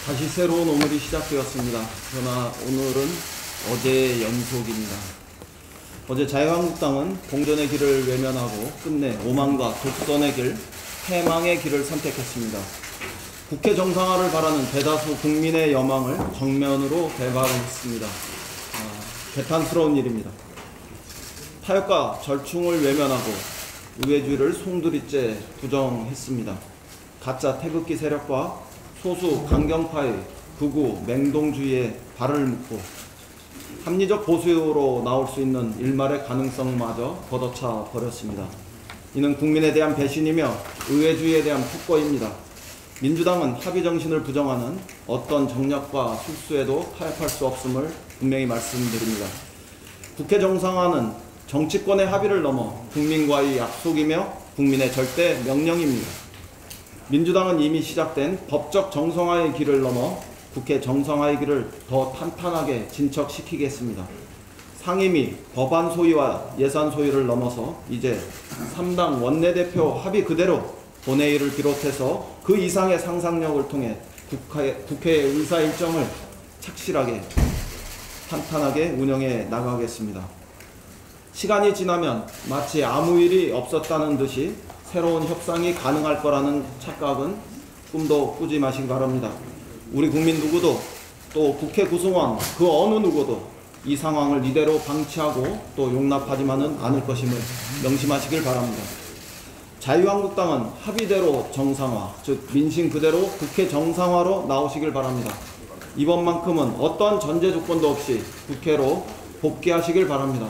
다시 새로운 오늘이 시작되었습니다. 그러나 오늘은 어제의 연속입니다. 어제 자유한국당은 공존의 길을 외면하고 끝내 오만과 독선의 길, 패망의 길을 선택했습니다. 국회 정상화를 바라는 대다수 국민의 여망을 정면으로 배반했습니다. 개탄스러운 일입니다. 타협과 절충을 외면하고 의회주의를 송두리째 부정했습니다. 가짜 태극기 세력과 소수 강경파의 극우 맹동주의에 발을 묶고 합리적 보수로 나올 수 있는 일말의 가능성마저 걷어차 버렸습니다. 이는 국민에 대한 배신이며 의회주의에 대한 폭거입니다. 민주당은 합의 정신을 부정하는 어떤 정략과 술수에도 타협할 수 없음을 분명히 말씀드립니다. 국회 정상화는 정치권의 합의를 넘어 국민과의 약속이며 국민의 절대 명령입니다. 민주당은 이미 시작된 법적 정상화의 길을 넘어 국회 정상화의 길을 더 탄탄하게 진척시키겠습니다. 상임위, 법안 소위와 예산 소위를 넘어서 이제 3당 원내대표 합의 그대로 본회의를 비롯해서 그 이상의 상상력을 통해 국회의 의사 일정을 착실하게 탄탄하게 운영해 나가겠습니다. 시간이 지나면 마치 아무 일이 없었다는 듯이 새로운 협상이 가능할 거라는 착각은 꿈도 꾸지 마시기 바랍니다. 우리 국민 누구도 또 국회 구성원 그 어느 누구도 이 상황을 이대로 방치하고 또 용납하지만은 않을 것임을 명심하시길 바랍니다. 자유한국당은 합의대로 정상화, 즉 민심 그대로 국회 정상화로 나오시길 바랍니다. 이번만큼은 어떤 전제 조건도 없이 국회로 복귀하시길 바랍니다.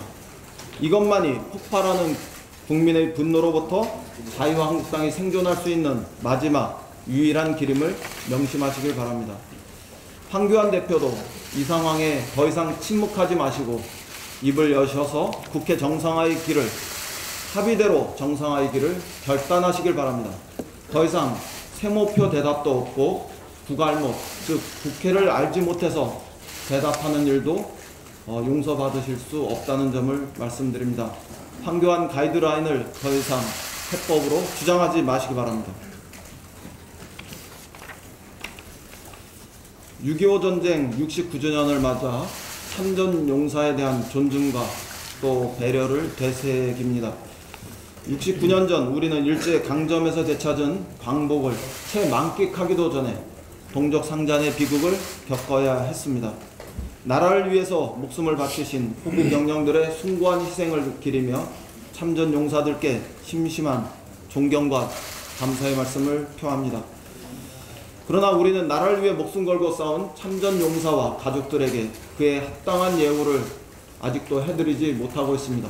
이것만이 폭발하는 국민의 분노로부터 자유한국당이 생존할 수 있는 마지막 유일한 길임을 명심하시길 바랍니다. 황교안 대표도 이 상황에 더 이상 침묵하지 마시고 입을 여셔서 국회 정상화의 길을 합의대로 정상화의 길을 결단하시길 바랍니다. 더 이상 세모표 대답도 없고 구갈못, 즉 국회를 알지 못해서 대답하는 일도 용서받으실 수 없다는 점을 말씀드립니다. 황교안 가이드라인을 더 이상 해법으로 주장하지 마시기 바랍니다. 6.25 전쟁 69주년을 맞아 참전용사에 대한 존중과 또 배려를 되새깁니다. 69년 전 우리는 일제강점에서 되찾은 광복을 채 만끽하기도 전에 동족상잔의 비극을 겪어야 했습니다. 나라를 위해서 목숨을 바치신 호국 영령들의 숭고한 희생을 기리며 참전 용사들께 심심한 존경과 감사의 말씀을 표합니다. 그러나 우리는 나라를 위해 목숨 걸고 싸운 참전 용사와 가족들에게 그의 합당한 예우를 아직도 해드리지 못하고 있습니다.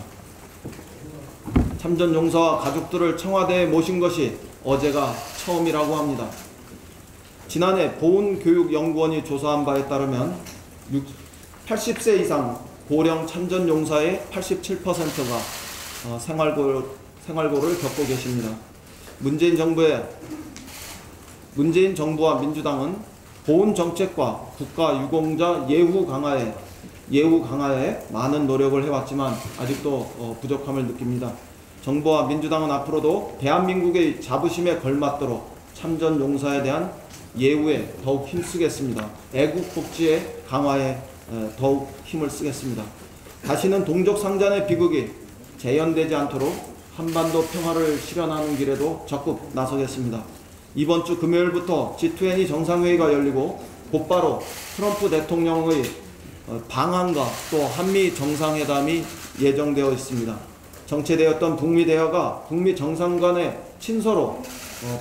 참전 용사와 가족들을 청와대에 모신 것이 어제가 처음이라고 합니다. 지난해 보훈교육연구원이 조사한 바에 따르면 80세 이상 고령 참전 용사의 87%가 생활고를 겪고 계십니다. 문재인 정부와 민주당은 보훈 정책과 국가 유공자 예우 강화에 많은 노력을 해왔지만 아직도 부족함을 느낍니다. 정부와 민주당은 앞으로도 대한민국의 자부심에 걸맞도록 참전 용사에 대한 예우에 더욱 힘쓰겠습니다. 애국복지의 강화에 더욱 힘을 쓰겠습니다. 다시는 동족상잔의 비극이 재현되지 않도록 한반도 평화를 실현하는 길에도 적극 나서겠습니다. 이번 주 금요일부터 G20 정상회의가 열리고 곧바로 트럼프 대통령의 방한과 또 한미 정상회담이 예정되어 있습니다. 정체되었던 북미 대화가 북미 정상 간의 친서로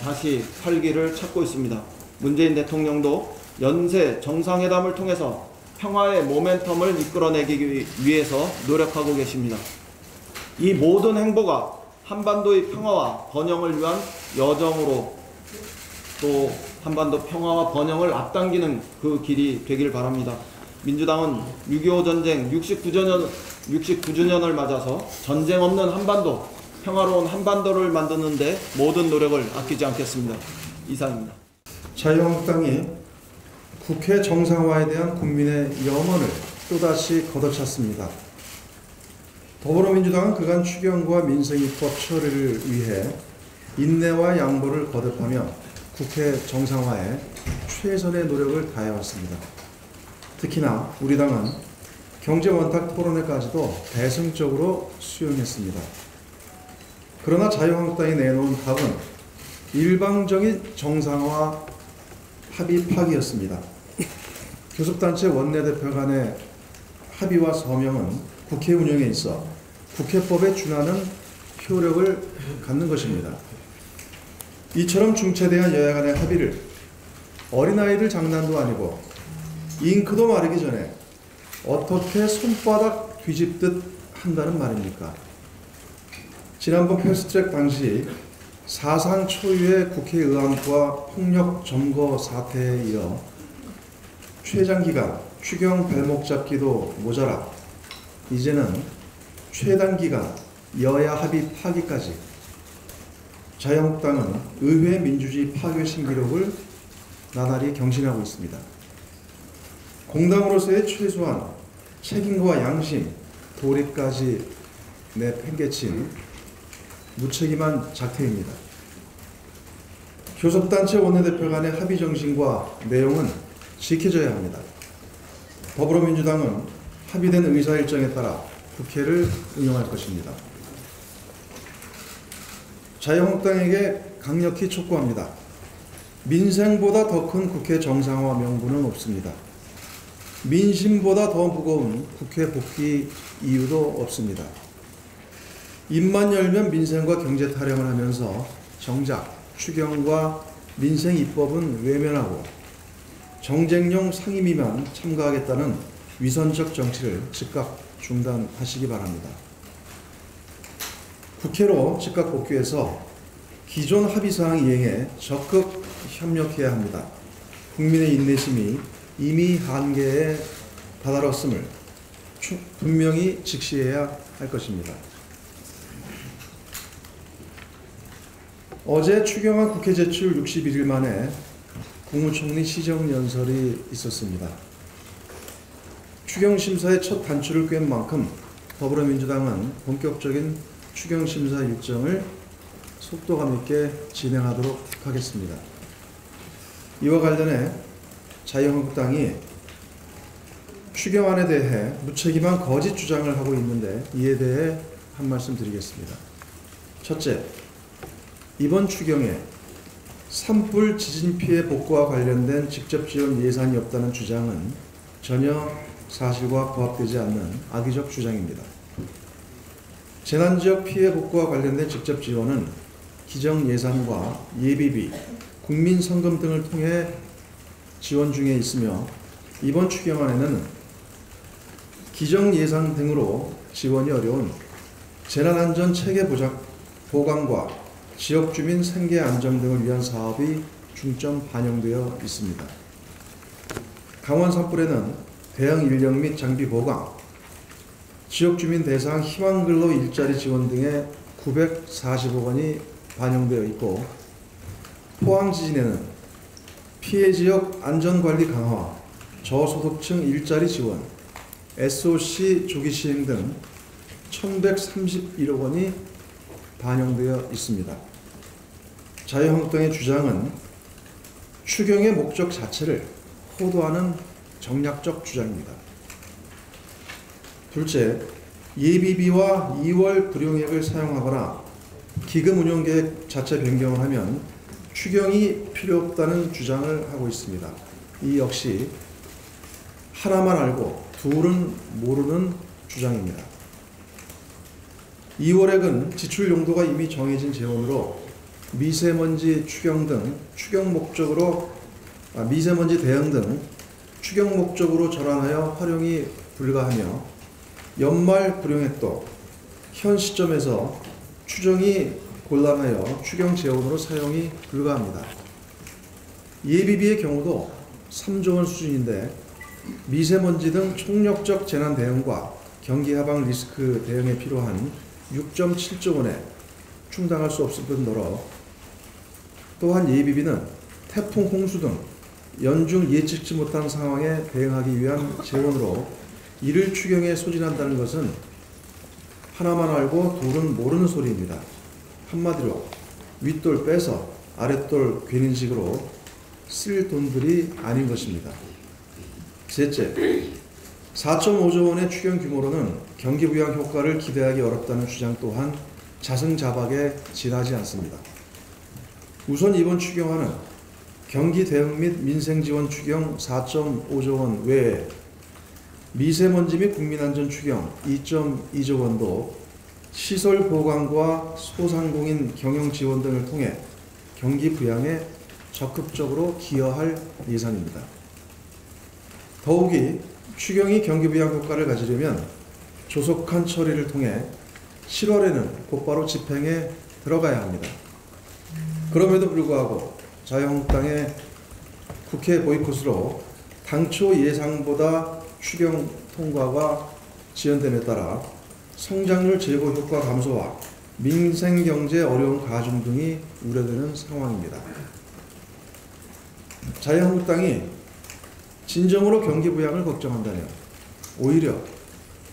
다시 활기를 찾고 있습니다. 문재인 대통령도 연쇄 정상회담을 통해서 평화의 모멘텀을 이끌어내기 위해서 노력하고 계십니다. 이 모든 행보가 한반도의 평화와 번영을 위한 여정으로 또 한반도 평화와 번영을 앞당기는 그 길이 되길 바랍니다. 민주당은 6.25 전쟁 69주년을 맞아서 전쟁 없는 한반도, 평화로운 한반도를 만드는 데 모든 노력을 아끼지 않겠습니다. 이상입니다. 자유한국당이 국회 정상화에 대한 국민의 염원을 또다시 걷어찼습니다. 더불어민주당은 그간 추경과 민생입법 처리를 위해 인내와 양보를 거듭하며 국회 정상화에 최선의 노력을 다해왔습니다. 특히나 우리 당은 경제 원탁 토론회까지도 대승적으로 수용했습니다. 그러나 자유한국당이 내놓은 답은 일방적인 정상화 합의 파기였습니다. 교섭단체 원내대표 간의 합의와 서명은 국회 운영에 있어 국회법에 준하는 효력을 갖는 것입니다. 이처럼 중체대한 여야 간의 합의를 어린아이들 장난도 아니고 잉크도 마르기 전에 어떻게 손바닥 뒤집듯 한다는 말입니까? 지난번 패스트트랙 당시 사상 초유의 국회의원과 폭력 점거 사태에 이어 최장기간 추경 발목 잡기도 모자라 이제는 최단기간 여야 합의 파기까지 자유한국당은 의회 민주주의 파괴 신기록을 나날이 경신하고 있습니다. 공당으로서의 최소한 책임과 양심, 도리까지 내팽개친 무책임한 작태입니다. 교섭단체 원내대표 간의 합의 정신과 내용은 지켜져야 합니다. 더불어민주당은 합의된 의사 일정에 따라 국회를 운영할 것입니다. 자유한국당에게 강력히 촉구합니다. 민생보다 더 큰 국회 정상화 명분은 없습니다. 민심보다 더 무거운 국회 복귀 이유도 없습니다. 입만 열면 민생과 경제 타령을 하면서 정작 추경과 민생 입법은 외면하고 정쟁용 상임위만 참가하겠다는 위선적 정치를 즉각 중단하시기 바랍니다. 국회로 즉각 복귀해서 기존 합의사항 이행에 적극 협력해야 합니다. 국민의 인내심이 이미 한계에 다다랐음을 분명히 직시해야 할 것입니다. 어제 추경안 국회 제출 61일 만에 국무총리 시정연설이 있었습니다. 추경심사의 첫 단추를 꿰은 만큼 더불어민주당은 본격적인 추경심사 일정을 속도감 있게 진행하도록 하겠습니다. 이와 관련해 자유한국당이 추경안에 대해 무책임한 거짓 주장을 하고 있는데 이에 대해 한 말씀 드리겠습니다. 첫째, 이번 추경에 산불 지진 피해 복구와 관련된 직접 지원 예산이 없다는 주장은 전혀 사실과 부합되지 않는 악의적 주장입니다. 재난지역 피해 복구와 관련된 직접 지원은 기정 예산과 예비비, 국민성금 등을 통해 지원 중에 있으며 이번 추경안에는 기정 예산 등으로 지원이 어려운 재난안전 체계 보강과 지역주민 생계 안정 등을 위한 사업이 중점 반영되어 있습니다. 강원 산불에는 대응 인력 및 장비 보강, 지역주민 대상 희망근로 일자리 지원 등의 940억 원이 반영되어 있고 포항 지진에는 피해 지역 안전관리 강화, 저소득층 일자리 지원, SOC 조기 시행 등 1131억 원이 반영되어 있습니다. 자유한국당의 주장은 추경의 목적 자체를 호도하는 정략적 주장입니다. 둘째, 예비비와 2월 불용액을 사용하거나 기금 운용 계획 자체 변경을 하면 추경이 필요 없다는 주장을 하고 있습니다. 이 역시 하나만 알고 둘은 모르는 주장입니다. 2월액은 지출 용도가 이미 정해진 재원으로 미세먼지 추경 등 추경 목적으로 미세먼지 대응 등 추경 목적으로 전환하여 활용이 불가하며 연말 불용액도 현 시점에서 추정이 곤란하여 추경 재원으로 사용이 불가합니다. 예비비의 경우도 3조 원 수준인데 미세먼지 등 총력적 재난 대응과 경기 하방 리스크 대응에 필요한 6.7조 원에 충당할 수 없을 뿐더러 또한 예비비는 태풍, 홍수 등 연중 예측치 못한 상황에 대응하기 위한 재원으로 이를 추경에 소진한다는 것은 하나만 알고 둘은 모르는 소리입니다. 한마디로 윗돌 빼서 아랫돌 괜인식으로 쓸 돈들이 아닌 것입니다. 셋째, 4.5조 원의 추경 규모로는 경기 부양 효과를 기대하기 어렵다는 주장 또한 자승자박에 지나지 않습니다. 우선 이번 추경안은 경기 대응 및 민생 지원 추경 4.5조 원 외에 미세먼지 및 국민안전 추경 2.2조 원도 시설 보강과 소상공인 경영 지원 등을 통해 경기 부양에 적극적으로 기여할 예산입니다. 더욱이 추경이 경기 부양 효과를 가지려면 조속한 처리를 통해 7월에는 곧바로 집행에 들어가야 합니다. 그럼에도 불구하고 자유한국당의 국회 보이콧으로 당초 예상보다 추경 통과가 지연됨에 따라 성장률 제고 효과 감소와 민생 경제 어려운 가중 등이 우려되는 상황입니다. 자유한국당이 진정으로 경기 부양을 걱정한다면 오히려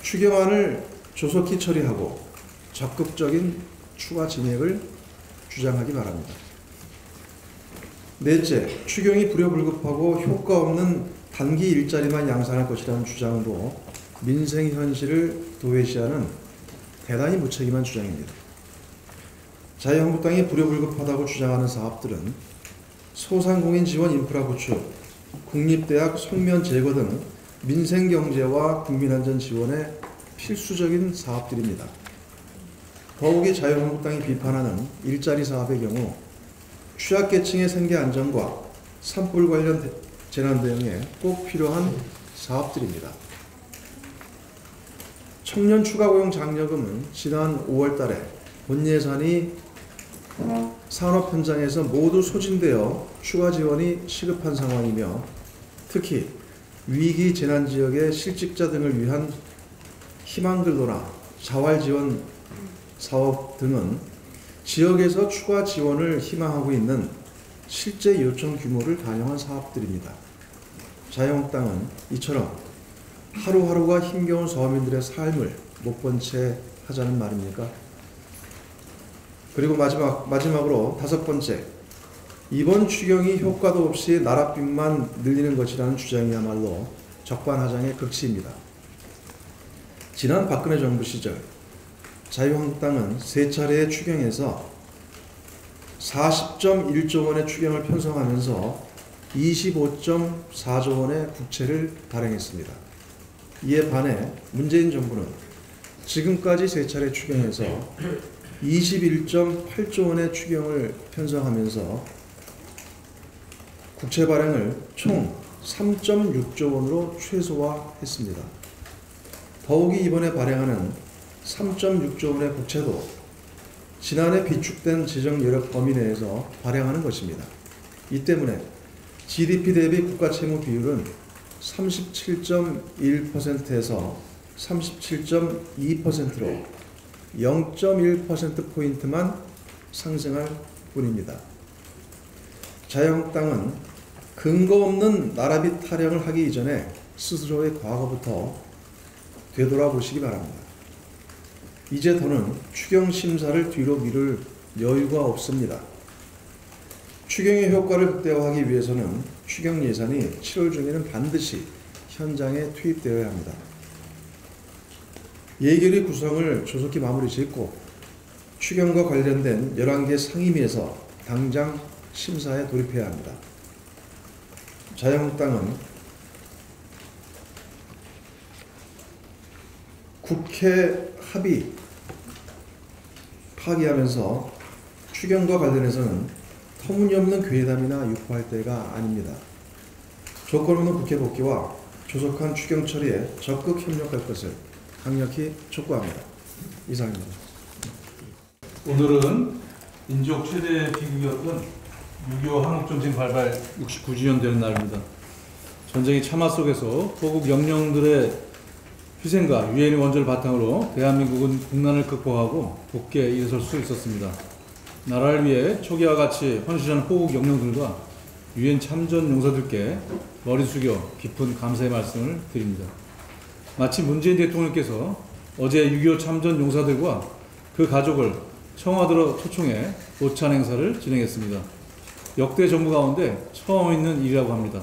추경안을 조속히 처리하고 적극적인 추가 진행을 주장하기 바랍니다. 넷째, 추경이 불효불급하고 효과 없는 단기 일자리만 양산할 것이라는 주장도 민생 현실을 도외시하는 대단히 무책임한 주장입니다. 자유한국당이 불효불급하다고 주장하는 사업들은 소상공인 지원 인프라 구축, 국립대학 속면 제거 등 민생경제와 국민안전 지원의 필수적인 사업들입니다. 더욱이 자유한국당이 비판하는 일자리 사업의 경우 취약계층의 생계 안정과 산불 관련 재난 대응에 꼭 필요한 사업들입니다. 청년 추가고용 장려금은 지난 5월 달에 본 예산이 산업 현장에서 모두 소진되어 추가 지원이 시급한 상황이며 특히 위기 재난 지역의 실직자 등을 위한 희망근로나 자활지원 사업 등은 지역에서 추가 지원을 희망하고 있는 실제 요청 규모를 반영한 사업들입니다. 자유한국당은 이처럼 하루하루가 힘겨운 서민들의 삶을 못 본 채 하자는 말입니까? 그리고 마지막으로 다섯 번째, 이번 추경이 효과도 없이 나라빚만 늘리는 것이라는 주장이야말로 적반하장의 극치입니다. 지난 박근혜 정부 시절 자유한국당은 세 차례의 추경에서 40.1조 원의 추경을 편성하면서 25.4조 원의 국채를 발행했습니다. 이에 반해 문재인 정부는 지금까지 세 차례 추경에서 21.8조 원의 추경을 편성하면서 국채 발행을 총 3.6조 원으로 최소화했습니다. 더욱이 이번에 발행하는 3.6조 원의 국채도 지난해 비축된 재정 여력 범위 내에서 발행하는 것입니다. 이 때문에 GDP 대비 국가 채무 비율은 37.1%에서 37.2%로 0.1%포인트만 상승할 뿐입니다. 자유한국당은 근거 없는 나라빚 타령을 하기 이전에 스스로의 과거부터 되돌아보시기 바랍니다. 이제 더는 추경 심사를 뒤로 미룰 여유가 없습니다. 추경의 효과를 극대화하기 위해서는 추경 예산이 7월 중에는 반드시 현장에 투입되어야 합니다. 예결위 구성을 조속히 마무리 짓고 추경과 관련된 11개 상임위에서 당장 심사에 돌입해야 합니다. 자유한국당은 국회 합의 파기하면서 추경과 관련해서는 터무니없는 괴담이나 유포할 때가 아닙니다. 조건 없는 국회 복귀와 조속한 추경 처리에 적극 협력할 것을 강력히 촉구합니다. 이상입니다. 오늘은 민족 최대 비극이었던 6.25 한국전쟁 발발 69주년 되는 날입니다. 전쟁의 참화 속에서 포국 영령들의 희생과 유엔의 원조를 바탕으로 대한민국은 국난을 극복하고 복귀에 일어설 수 있었습니다. 나라를 위해 초기와 같이 헌신한 포국 영령들과 유엔 참전 용사들께 머리 숙여 깊은 감사의 말씀을 드립니다. 마치 문재인 대통령께서 어제 6.25 참전 용사들과 그 가족을 청와대로 초청해 도찬 행사를 진행했습니다. 역대 정부 가운데 처음 있는 일이라고 합니다.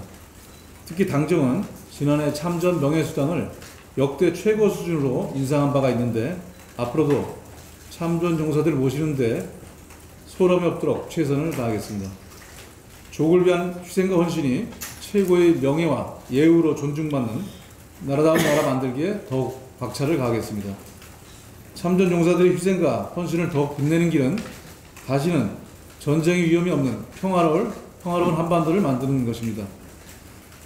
특히 당정은 지난해 참전 명예수당을 역대 최고 수준으로 인상한 바가 있는데 앞으로도 참전 용사들을 모시는데 소람이 없도록 최선을 다하겠습니다. 족을 위한 희생과 헌신이 최고의 명예와 예우로 존중받는 나라다운 나라 만들기에 더욱 박차를 가하겠습니다. 참전 용사들의 희생과 헌신을 더욱 빛내는 길은 다시는 전쟁의 위험이 없는 평화로운 한반도를 만드는 것입니다.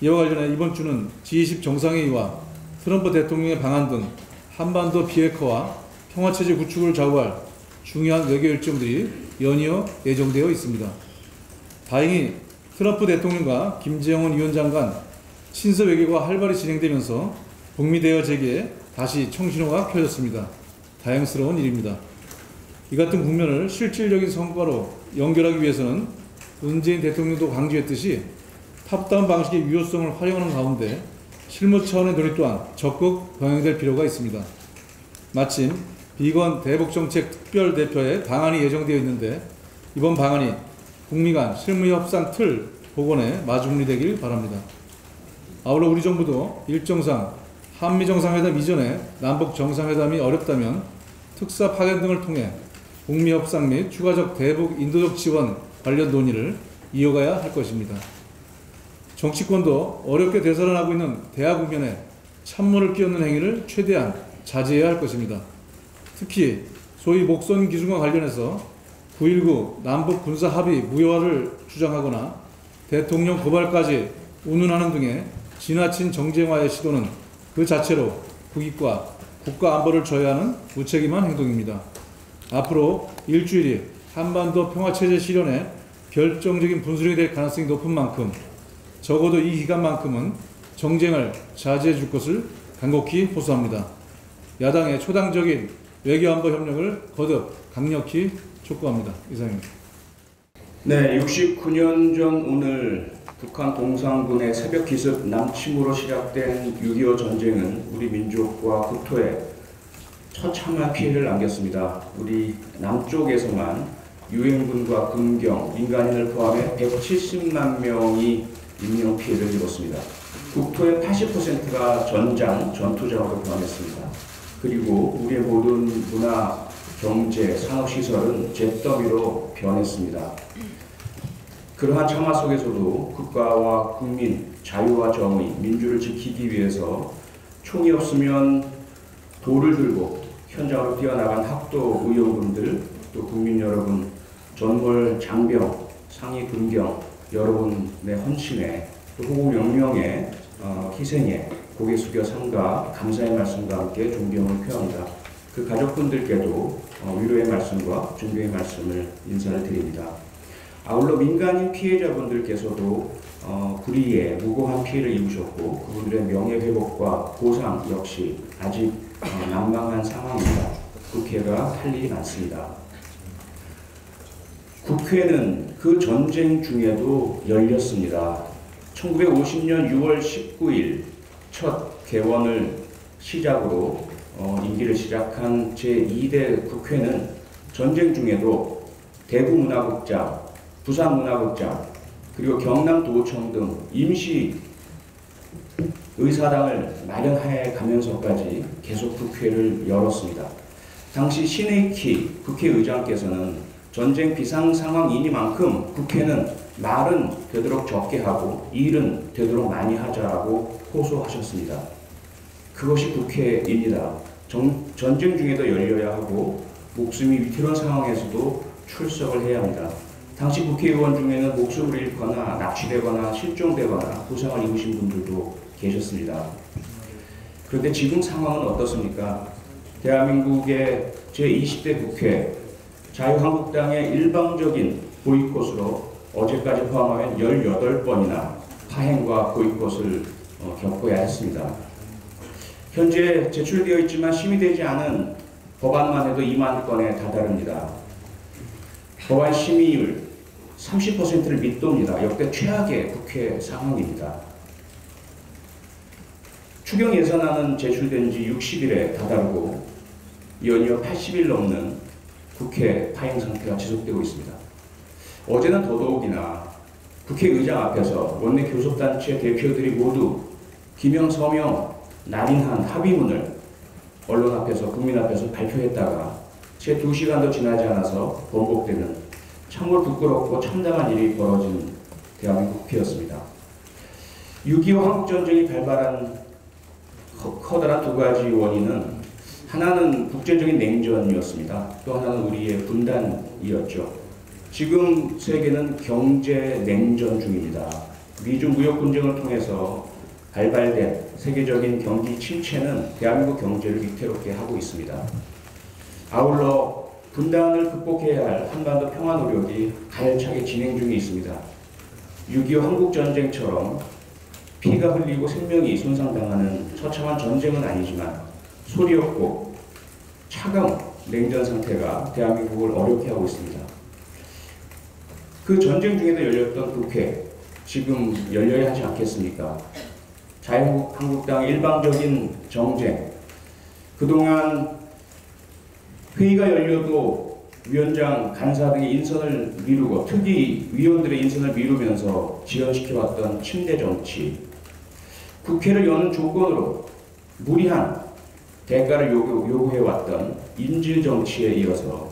이와 관련해 이번 주는 G20 정상회의와 트럼프 대통령의 방한 등 한반도 비핵화와 평화체제 구축을 좌우할 중요한 외교 일정들이 연이어 예정되어 있습니다. 다행히 트럼프 대통령과 김정은 위원장 간 친서 외교가 활발히 진행되면서 북미 대화 재개에 다시 청신호가 켜졌습니다. 다행스러운 일입니다. 이 같은 국면을 실질적인 성과로 연결하기 위해서는 문재인 대통령도 강조했듯이 탑다운 방식의 유효성을 활용하는 가운데 실무 차원의 노력 또한 적극 병행될 필요가 있습니다. 마침 비건 대북정책 특별대표의 방안이 예정되어 있는데 이번 방안이 북미 간 실무 협상 틀 복원에 마중리되길 바랍니다. 아울러 우리 정부도 일정상 한미 정상회담 이전에 남북 정상회담이 어렵다면 특사 파견 등을 통해 북미 협상 및 추가적 대북 인도적 지원 관련 논의를 이어가야 할 것입니다. 정치권도 어렵게 되살아나고 있는 대화 국면에 찬물을 끼얹는 행위를 최대한 자제해야 할 것입니다. 특히 소위 목선 기준과 관련해서 9.19 남북 군사 합의 무효화를 주장하거나 대통령 고발까지 운운하는 등의 지나친 정쟁화의 시도는 그 자체로 국익과 국가 안보를 저해하는 무책임한 행동입니다. 앞으로 일주일이 한반도 평화체제 실현에 결정적인 분수령이 될 가능성이 높은 만큼 적어도 이 기간만큼은 정쟁을 자제해 줄 것을 간곡히 호소합니다. 야당의 초당적인 외교안보 협력을 거듭 강력히 촉구합니다. 이상입니다. 네, 69년 전 오늘 북한 동상군의 새벽 기습 남침으로 시작된 6.25 전쟁은 우리 민족과 국토에 처참한 피해를 남겼습니다. 우리 남쪽에서만 유엔군과 금경, 민간인을 포함해 170만 명이 인명피해를 입었습니다. 국토의 80%가 전장, 전투장으로 변했습니다. 그리고 우리의 모든 문화, 경제, 산업시설은 잿더미로 변했습니다. 그러한 참화 속에서도 국가와 국민, 자유와 정의, 민주를 지키기 위해서 총이 없으면 돌을 들고 현장으로 뛰어나간 학도 의원분들, 또 국민 여러분, 전몰 장병, 상위 군경 여러분의 헌신에 또 호국 영령의 희생에 고개 숙여 삼가 감사의 말씀과 함께 존경을 표합니다. 그 가족분들께도 위로의 말씀과 존경의 말씀을 인사를 드립니다. 아울러 민간인 피해자분들께서도 불의에 무고한 피해를 입으셨고 그분들의 명예회복과 보상 역시 아직 난망한 상황입니다. 국회가 할 일이 많습니다. 국회는 그 전쟁 중에도 열렸습니다. 1950년 6월 19일 첫 개원을 시작으로 임기를 시작한 제2대 국회는 전쟁 중에도 대구문화극장, 부산문화극장, 그리고 경남도청 등 임시 의사당을 마련해 가면서까지 계속 국회를 열었습니다. 당시 신의키 국회의장께서는 전쟁 비상 상황이니만큼 국회는 말은 되도록 적게 하고 일은 되도록 많이 하자라고 호소하셨습니다. 그것이 국회입니다. 전쟁 중에도 열려야 하고 목숨이 위태로운 상황에서도 출석을 해야 합니다. 당시 국회의원 중에는 목숨을 잃거나 납치되거나 실종되거나 부상을 입으신 분들도 계셨습니다. 그런데 지금 상황은 어떻습니까? 대한민국의 제20대 국회 자유한국당의 일방적인 보이콧으로 어제까지 포함하면 18번이나 파행과 보이콧을 겪어야 했습니다. 현재 제출되어 있지만 심의되지 않은 법안만 해도 2만 건에 다다릅니다. 법안 심의율 30%를 밑돕니다. 역대 최악의 국회 상황입니다. 추경 예산안은 제출된 지 60일에 다다르고 연이어 80일 넘는 국회 파행 상태가 지속되고 있습니다. 어제는 더더욱이나 국회의장 앞에서 원내 교섭단체 대표들이 모두 기명, 서명, 날인한 합의문을 언론 앞에서, 국민 앞에서 발표했다가 채 2시간도 지나지 않아서 번복되는 참으로 부끄럽고 참담한 일이 벌어진 대한민국 국회였습니다. 6.25 한국전쟁이 발발한 커다란 두 가지 원인은, 하나는 국제적인 냉전이었습니다. 또 하나는 우리의 분단이었죠. 지금 세계는 경제 냉전 중입니다. 미중 무역 분쟁을 통해서 발발된 세계적인 경기 침체는 대한민국 경제를 위태롭게 하고 있습니다. 아울러 분단을 극복해야 할 한반도 평화 노력이 가열차게 진행 중에 있습니다. 6.25 한국전쟁처럼 피가 흘리고 생명이 손상당하는 처참한 전쟁은 아니지만 소리 없고 차가운 냉전 상태가 대한민국을 어렵게 하고 있습니다. 그 전쟁 중에도 열렸던 국회, 지금 열려야 하지 않겠습니까? 자유한국당의 일방적인 정쟁, 그동안 회의가 열려도 위원장, 간사 등의 인선을 미루고 특위위원들의 인선을 미루면서 지연시켜왔던 침대 정치, 국회를 여는 조건으로 무리한 대가를 요구해왔던 인질 정치에 이어서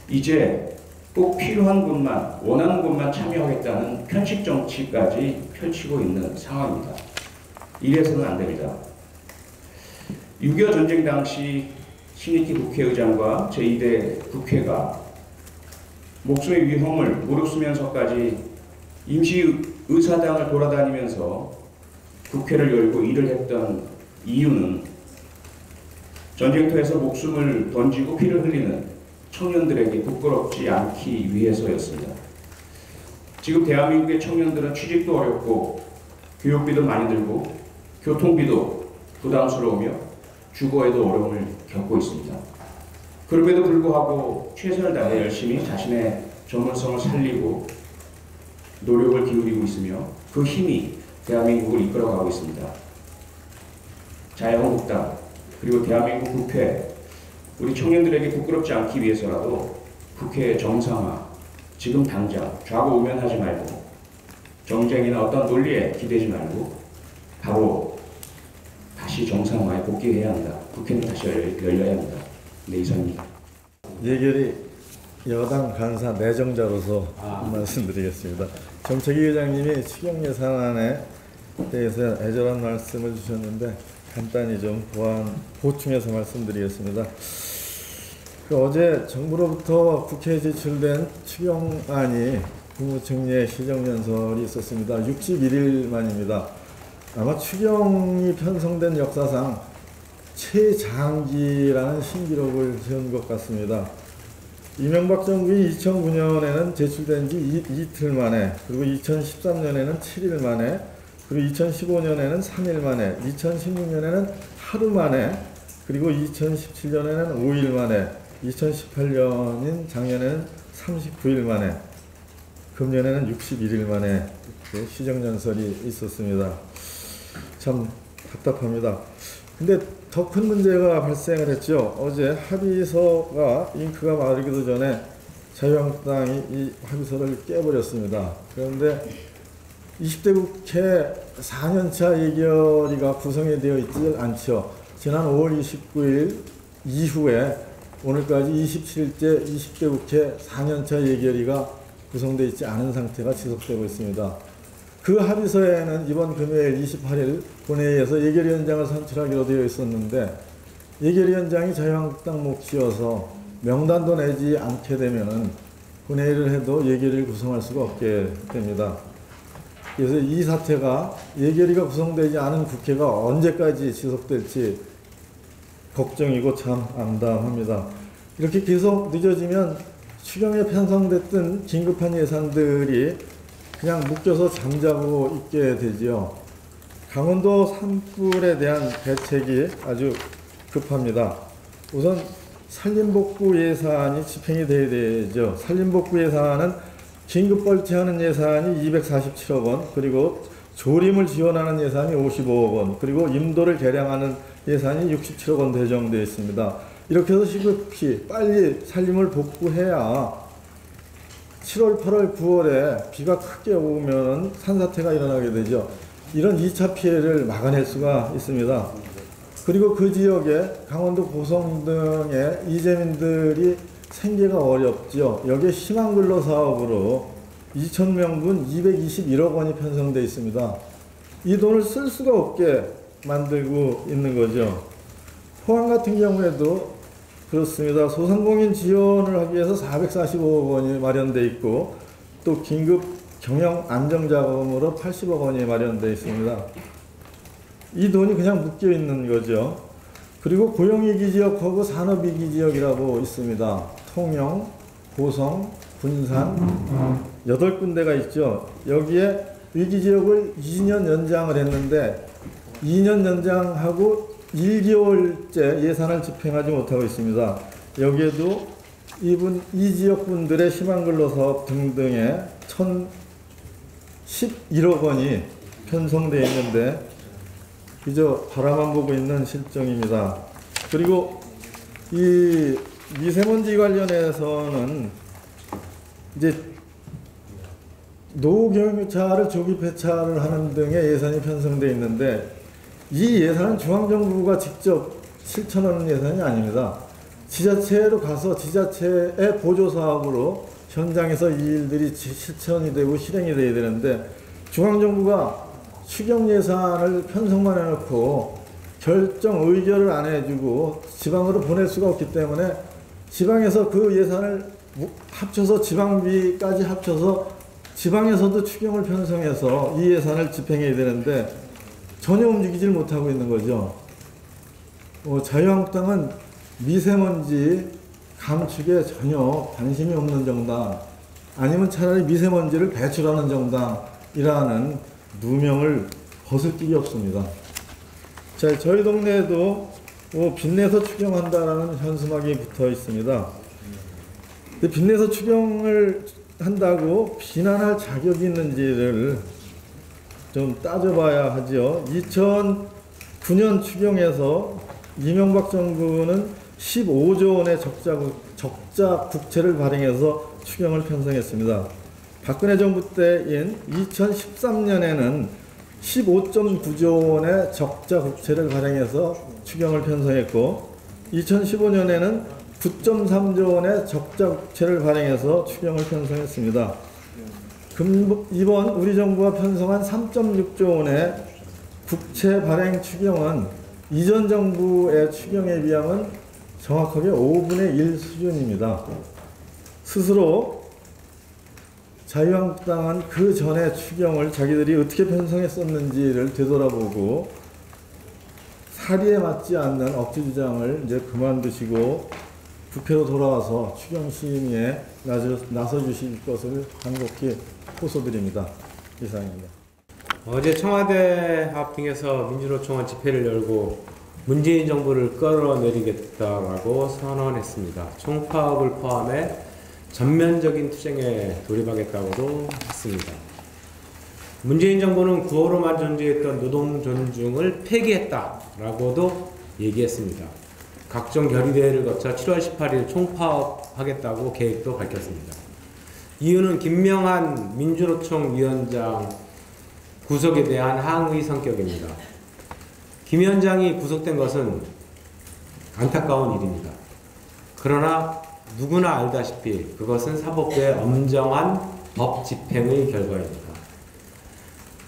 이제 꼭 필요한 곳만, 원하는 곳만 참여하겠다는 편식 정치까지 펼치고 있는 상황입니다. 이래서는 안 됩니다. 6.25 전쟁 당시 신익희 국회의장과 제2대 국회가 목숨의 위험을 무릅쓰면서까지 임시의사당을 돌아다니면서 국회를 열고 일을 했던 이유는 전쟁터에서 목숨을 던지고 피를 흘리는 청년들에게 부끄럽지 않기 위해서였습니다. 지금 대한민국의 청년들은 취직도 어렵고 교육비도 많이 들고 교통비도 부담스러우며 주거에도 어려움을 겪고 있습니다. 그럼에도 불구하고 최선을 다해 열심히 자신의 전문성을 살리고 노력을 기울이고 있으며 그 힘이 대한민국을 이끌어가고 있습니다. 자유한국당 그리고 대한민국 국회, 우리 청년들에게 부끄럽지 않기 위해서라도 국회 정상화, 지금 당장 좌고우면하지 말고 정쟁이나 어떤 논리에 기대지 말고 바로 다시 정상화에 복귀해야 합니다. 국회는 다시 열려야 합니다. 네, 이상입니다. 예결위 여당 간사 내정자로서 말씀드리겠습니다. 정책위 의장님이 추경 예산안에 대해서 애절한 말씀을 주셨는데 간단히 좀 보충해서 말씀드리겠습니다. 어제 정부로부터 국회에 제출된 추경안이 국무총리의 시정연설이 있었습니다. 61일 만입니다. 아마 추경이 편성된 역사상 최장기라는 신기록을 세운 것 같습니다. 이명박 정부이 2009년에는 제출된 지 이틀 만에, 그리고 2013년에는 7일 만에, 그리고 2015년에는 3일 만에, 2016년에는 하루 만에, 그리고 2017년에는 5일 만에, 2018년인 작년에는 39일 만에, 금년에는 61일 만에 시정연설이 있었습니다. 참 답답합니다. 근데 더 큰 문제가 발생을 했죠. 어제 합의서가 잉크가 마르기도 전에 자유한국당이 이 합의서를 깨버렸습니다. 그런데 20대 국회 4년차 예결위가 구성이 되어 있지 않죠. 지난 5월 29일 이후에 오늘까지 27일째 20대 국회 4년차 예결위가 구성되어 있지 않은 상태가 지속되고 있습니다. 그 합의서에는 이번 금요일 28일 본회의에서 예결위원장을 선출하기로 되어 있었는데 예결위원장이 자유한국당 몫이어서 명단도 내지 않게 되면 본회의를 해도 예결위를 구성할 수가 없게 됩니다. 그래서 이 사태가 예결위가 구성되지 않은 국회가 언제까지 지속될지 걱정이고 참 암담합니다. 이렇게 계속 늦어지면 추경에 편성됐던 긴급한 예산들이 그냥 묶여서 잠자고 있게 되지요. 강원도 산불에 대한 대책이 아주 급합니다. 우선 산림복구 예산이 집행이 돼야 되죠. 산림복구 예산은 긴급 벌치하는 예산이 247억 원, 그리고 조림을 지원하는 예산이 55억 원, 그리고 임도를 개량하는 예산이 67억 원 배정되어 있습니다. 이렇게 해서 시급히 빨리 산림을 복구해야 7월, 8월, 9월에 비가 크게 오면 산사태가 일어나게 되죠. 이런 2차 피해를 막아낼 수가 있습니다. 그리고 그 지역에 강원도 고성 등의 이재민들이 생계가 어렵죠. 여기에 희망근로 사업으로 2,000명분 221억 원이 편성되어 있습니다. 이 돈을 쓸 수가 없게 만들고 있는 거죠. 포항 같은 경우에도 그렇습니다. 소상공인 지원을 하기 위해서 445억 원이 마련되어 있고 또 긴급 경영 안정자금으로 80억 원이 마련되어 있습니다. 이 돈이 그냥 묶여 있는 거죠. 그리고 고용위기 지역하고 산업위기 지역이라고 있습니다. 통영, 고성, 군산 8군데가 있죠. 여기에 위기 지역을 2년 연장을 했는데 2년 연장하고 1개월째 예산을 집행하지 못하고 있습니다. 여기에도 이 지역 분들의 희망근로 사업 등등에 1,011억 원이 편성되어 있는데 그저 바라만 보고 있는 실정입니다. 그리고 이 미세먼지 관련해서는 이제 노후경유차를 조기 폐차를 하는 등의 예산이 편성되어 있는데 이 예산은 중앙정부가 직접 실천하는 예산이 아닙니다. 지자체로 가서 지자체의 보조사업으로 현장에서 이 일들이 실천이 되고 실행이 돼야 되는데 중앙정부가 추경 예산을 편성만 해놓고 결정 의결을 안 해주고 지방으로 보낼 수가 없기 때문에 지방에서 그 예산을 합쳐서 지방비까지 합쳐서 지방에서도 추경을 편성해서 이 예산을 집행해야 되는데 전혀 움직이질 못하고 있는 거죠. 자유한국당은 미세먼지 감축에 전혀 관심이 없는 정당 아니면 차라리 미세먼지를 배출하는 정당이라는 누명을 벗을 길이 없습니다. 자, 저희 동네에도 빚내서 추경한다라는 현수막이 붙어 있습니다. 근데 빚내서 추경을 한다고 비난할 자격이 있는지를 좀 따져봐야 하죠. 2009년 추경에서 이명박 정부는 15조 원의 적자 국채를 발행해서 추경을 편성했습니다. 박근혜 정부 때인 2013년에는 15.9조 원의 적자 국채를 발행해서 추경을 편성했고 2015년에는 9.3조 원의 적자 국채를 발행해서 추경을 편성했습니다. 이번 우리 정부가 편성한 3.6조 원의 국채 발행 추경은 이전 정부의 추경에 비하면 정확하게 5분의 1 수준입니다. 스스로 자유한국당은 그 전에 추경을 자기들이 어떻게 편성했었는지를 되돌아보고 사리에 맞지 않는 억지 주장을 이제 그만두시고 국회로 돌아와서 추경 심의에 나서 주실 것을 간곡히 호소드립니다. 이상입니다. 어제 청와대 앞 등에서 민주노총은 집회를 열고 문재인 정부를 끌어내리겠다라고 선언했습니다. 총파업을 포함해 전면적인 투쟁에 돌입하겠다고도 했습니다. 문재인 정부는 9호로만 존재했던 노동 존중을 폐기했다라고도 얘기했습니다. 각종 결의대회를 거쳐 7월 18일 총파업하겠다고 계획도 밝혔습니다. 이유는 김명한 민주노총 위원장 구속에 대한 항의 성격입니다. 김 위원장이 구속된 것은 안타까운 일입니다. 그러나 누구나 알다시피 그것은 사법부의 엄정한 법 집행의 결과입니다.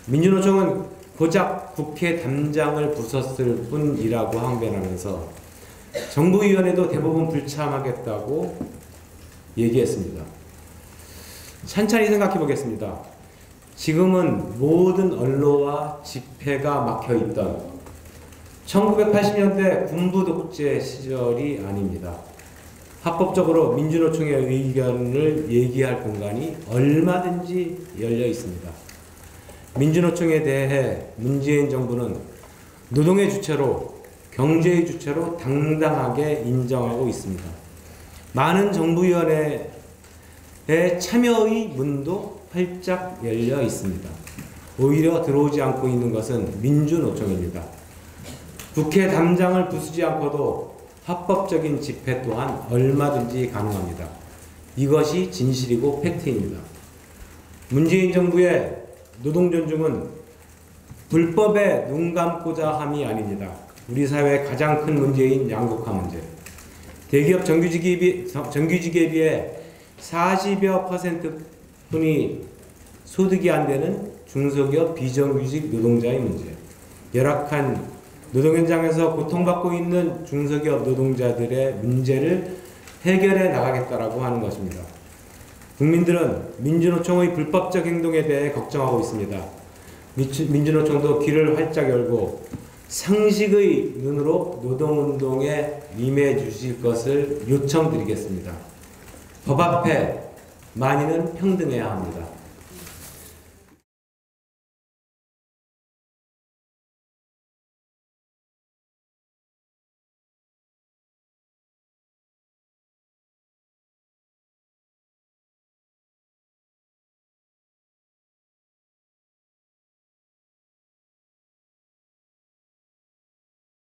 민주노총은 고작 국회 담장을 부쉈을 뿐이라고 항변하면서 정부위원회도 대부분 불참하겠다고 얘기했습니다. 찬찬히 생각해 보겠습니다. 지금은 모든 언로와 집회가 막혀있던 1980년대 군부 독재 시절이 아닙니다. 합법적으로 민주노총의 의견을 얘기할 공간이 얼마든지 열려 있습니다. 민주노총에 대해 문재인 정부는 노동의 주체로 경제의 주체로 당당하게 인정하고 있습니다. 많은 정부위원회의 참여의 문도 활짝 열려 있습니다. 오히려 들어오지 않고 있는 것은 민주노총입니다. 국회 담장을 부수지 않고도 합법적인 집회 또한 얼마든지 가능합니다. 이것이 진실이고 팩트입니다. 문재인 정부의 노동 존중은 불법에 눈 감고자 함이 아닙니다. 우리 사회의 가장 큰 문제인 양극화 문제. 대기업 정규직에 비해 40여 %뿐이 소득이 안 되는 중소기업 비정규직 노동자의 문제. 열악한 노동 현장에서 고통받고 있는 중소기업 노동자들의 문제를 해결해 나가겠다라고 하는 것입니다. 국민들은 민주노총의 불법적 행동에 대해 걱정하고 있습니다. 민주노총도 귀를 활짝 열고 상식의 눈으로 노동운동에 임해 주실 것을 요청드리겠습니다. 법 앞에 만인은 평등해야 합니다.